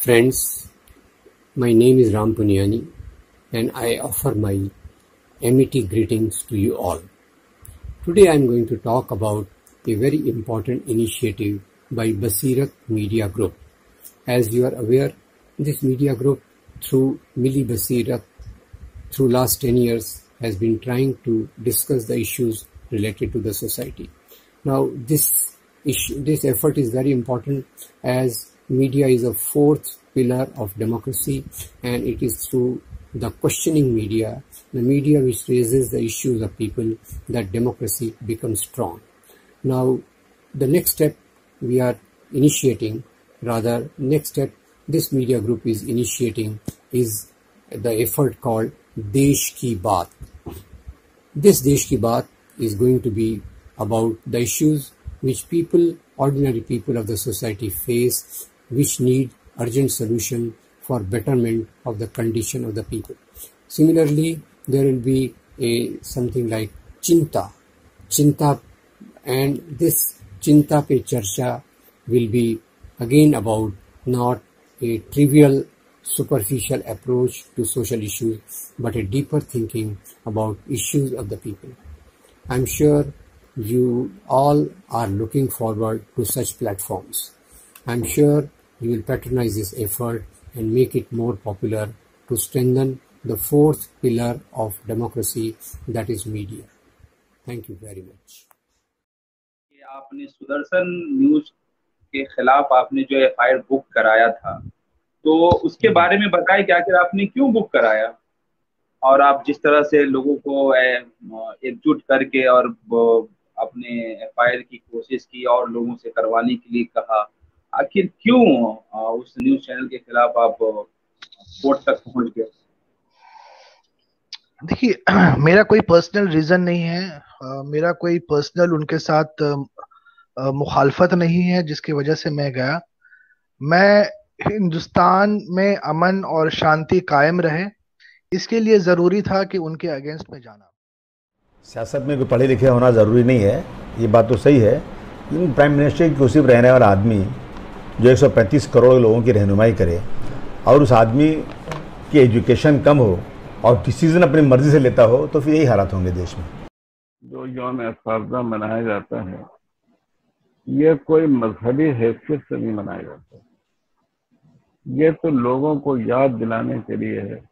Friends, my name is Ram Punyani and I offer my amity greetings to you all. Today I am going to talk about a very important initiative by Basirat Media Group. As you are aware, this media group through Milli Basirat through last 10 years has been trying to discuss the issues related to the society. Now this effort is very important as media is a fourth pillar of democracy, and it is through the questioning media, the media which raises the issues of people, that democracy becomes strong. Now the next step we are initiating, this media group is initiating is the effort called Desh Ki Baat. This Desh Ki Baat is going to be about the issues which ordinary people of the society face, which need urgent solution for betterment of the condition of the people. Similarly, there will be something like Chinta, and this Chinta pe Charsha will be again about not a trivial superficial approach to social issues, but a deeper thinking about issues of the people. I'm sure you all are looking forward to such platforms. I'm sure you will patronize this effort and make it more popular to strengthen the fourth pillar of democracy, that is media. Thank you very much. आपने Sudarshan news के खिलाफ आपने जो FIR book कराया था, तो उसके बारे में बताएं कि आखिर आपने क्यों बुक कराया, और आप जिस तरह से लोगों को एकजुट करके और अपने एफआईआर की कोशिश की और लोगों से करवाने के लिए कहा, आखिर क्यों उस न्यूज चैनल के खिलाफ आप कोर्ट तक पहुंच गए? देखिए, मेरा कोई पर्सनल रीजन नहीं है, मेरा कोई पर्सनल उनके साथ मुखालफत नहीं है जिसकी वजह से मैं गया। मैं हिंदुस्तान में अमन और शांति कायम रहे, इसके लिए जरूरी था कि उनके अगेंस्ट में जाना। सियासत में कोई पढ़े लिखे होना ज़रूरी नहीं है, ये बात तो सही है, लेकिन प्राइम मिनिस्टर की कुर्सी पर रहने वाला आदमी जो 135 करोड़ लोगों की रहनुमाई करे और उस आदमी की एजुकेशन कम हो और डिसीजन अपनी मर्जी से लेता हो, तो फिर यही हालात होंगे देश में। जो यौम एसाज़ा मनाया जाता है, ये कोई मजहबी हैसियत से नहीं मनाया जाता, ये तो लोगों को याद दिलाने के लिए है।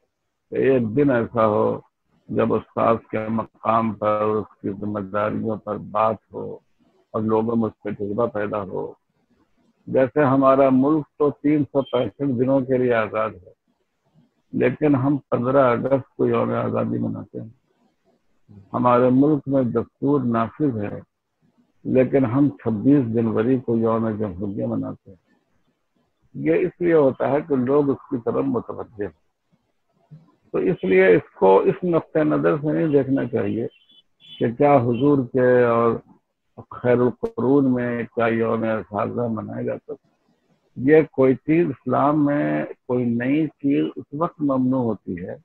एक दिन ऐसा हो जब उस्ताद के मकाम पर उसकी जिम्मेदारियों पर बात हो और लोगों में उस पर जज्बा पैदा हो। जैसे हमारा मुल्क तो 365 दिनों के लिए आज़ाद है, लेकिन हम 15 अगस्त को यौम आज़ादी मनाते हैं। हमारे मुल्क में दस्तूर नाफिज है, लेकिन हम 26 जनवरी को यौम जमहूरिया मनाते हैं। ये इसलिए होता है कि लोग उसकी तरफ मुतवज्जे हैं। तो इसलिए इसको इस नुक्ते नज़र से नहीं देखना चाहिए कि क्या हुजूर के और खैरुल कुरून में क्या यौम एसाज़ा मनाया जाता है। ये कोई चीज़ इस्लाम में कोई नई चीज़ उस वक्त ममनू होती है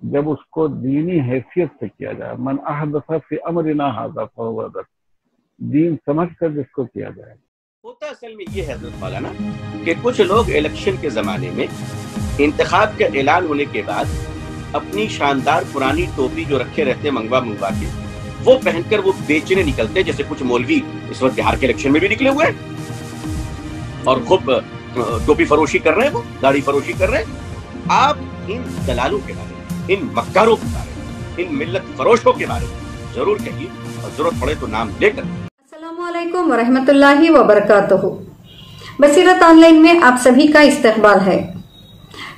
जब उसको दीनी हैसियत से किया जाए। मन अहदसा फी अमरिना हाज़ा फहुव अदर, दीन समझ कर जिसको किया जाए। होता असल में ये है हज़रत मौलाना कि कुछ लोग इलेक्शन के ज़माने में इंतखाब का ऐलान होने के बाद अपनी शानदार पुरानी टोपी जो रखे रहते मंगवा के वो पहनकर वो बेचने निकलते, जैसे कुछ मौलवी इस वक्त बिहार के इलेक्शन में भी निकले हुए हैं और खूब टोपी फरोशी कर रहे हैं, वो दाढ़ी फरोशी कर रहे हैं। आप इन दलालों के बारे में, इन मक्कारों के बारे में, इन मिल्लत फरोशों के बारे में जरूर कहिए और जरूरत पड़े तो नाम लेकर। अस्सलामु अलैकुम व रहमतुल्लाहि व बरकातुहू। बसीरत ऑनलाइन में आप सभी का इस्तकबाल है।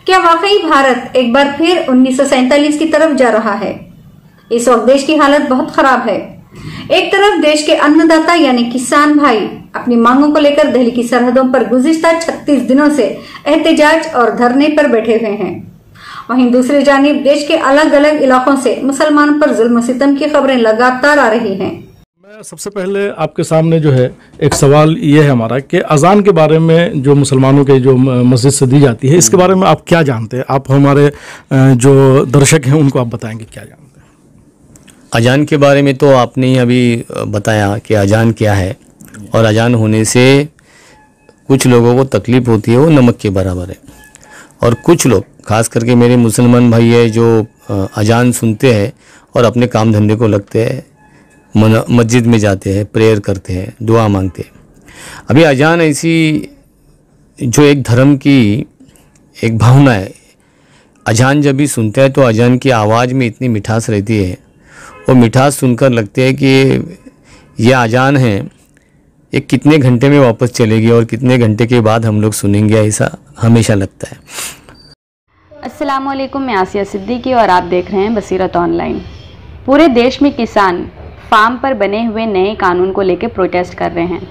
क्या वाकई भारत एक बार फिर 1947 की तरफ जा रहा है? इस वक्त देश की हालत बहुत खराब है। एक तरफ देश के अन्नदाता यानी किसान भाई अपनी मांगों को लेकर दिल्ली की सरहदों पर गुज़िश्ता 36 दिनों से एहतजाज और धरने पर बैठे हुए हैं। वहीं दूसरी जानिब देश के अलग अलग इलाकों से मुसलमानों पर जुल्म सितम की खबरें लगातार आ रही हैं। मैं सबसे पहले आपके सामने जो है एक सवाल ये है हमारा कि अजान के बारे में जो मुसलमानों के जो मस्जिद से दी जाती है, इसके बारे में आप क्या जानते हैं? आप हमारे जो दर्शक हैं उनको आप बताएंगे क्या जानते हैं? अजान के बारे में तो आपने ही अभी बताया कि अजान क्या है, और अजान होने से कुछ लोगों को तकलीफ़ होती है, वो नमक के बराबर है। और कुछ लोग, खास करके मेरे मुसलमान भाई है जो अजान सुनते हैं और अपने काम धंधे को लगते हैं, मस्जिद में जाते हैं, प्रेयर करते हैं, दुआ मांगते हैं। अभी अजान ऐसी जो एक धर्म की एक भावना है, अजान जब भी सुनते हैं तो अजान की आवाज़ में इतनी मिठास रहती है, वो मिठास सुनकर लगते है कि ये अजान है, ये कितने घंटे में वापस चलेगी और कितने घंटे के बाद हम लोग सुनेंगे, ऐसा हमेशा लगता है। अस्सलाम वालेकुम, मैं आसिया सिद्दीकी और आप देख रहे हैं बसीरत ऑनलाइन। पूरे देश में किसान फार्म पर बने हुए नए कानून को लेकर प्रोटेस्ट कर रहे हैं।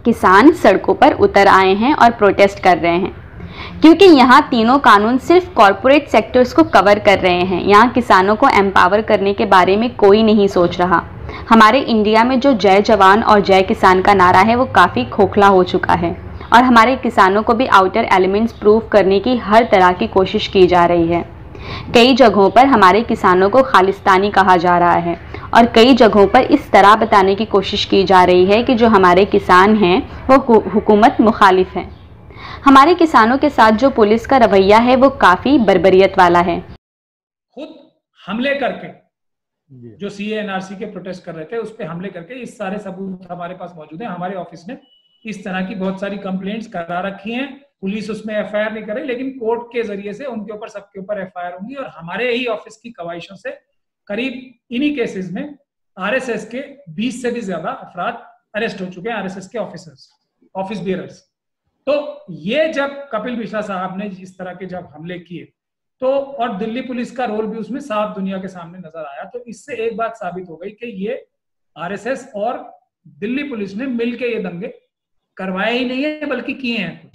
किसान सड़कों पर उतर आए हैं और प्रोटेस्ट कर रहे हैं क्योंकि यहाँ तीनों कानून सिर्फ कॉरपोरेट सेक्टर्स को कवर कर रहे हैं। यहाँ किसानों को एम्पावर करने के बारे में कोई नहीं सोच रहा। हमारे इंडिया में जो जय जवान और जय किसान का नारा है वो काफ़ी खोखला हो चुका है और हमारे किसानों को भी आउटर एलिमेंट्स प्रूव करने की हर तरह की कोशिश की जा रही है। कई जगहों पर हमारे किसानों को खालिस्तानी कहा जा रहा है और कई जगहों पर इस तरह बताने की कोशिश की जा रही है कि जो हमारे किसान हैं वो हुकूमत मुखालिफ हैं। हमारे किसानों के साथ जो पुलिस का रवैया है वो काफ़ी बर्बरियत वाला है। खुद हमले करके जो सीए एनआरसी के प्रोटेस्ट कर रहे थे उस पर हमले करके, इस सारे सबूत हमारे पास मौजूद है। हमारे ऑफिस ने इस तरह की बहुत सारी कंप्लेंट्स करा रखी हैं। पुलिस उसमें एफआईआर नहीं करे, लेकिन कोर्ट के जरिए से उनके ऊपर, सबके ऊपर एफआईआर होंगी। और हमारे ही ऑफिस की कवाइशों से करीब इन्हीं केसेस में आरएसएस के 20 से भी ज्यादा अफराद अरेस्ट हो चुके हैं, आरएसएस के ऑफिसर्स, ऑफिस बियरर्स। तो ये जब कपिल मिश्रा साहब ने इस तरह के जब हमले किए तो, और दिल्ली पुलिस का रोल भी उसमें साफ दुनिया के सामने नजर आया, तो इससे एक बात साबित हो गई कि ये आरएसएस और दिल्ली पुलिस ने मिलकर ये दंगे करवाए ही नहीं है बल्कि किए हैं।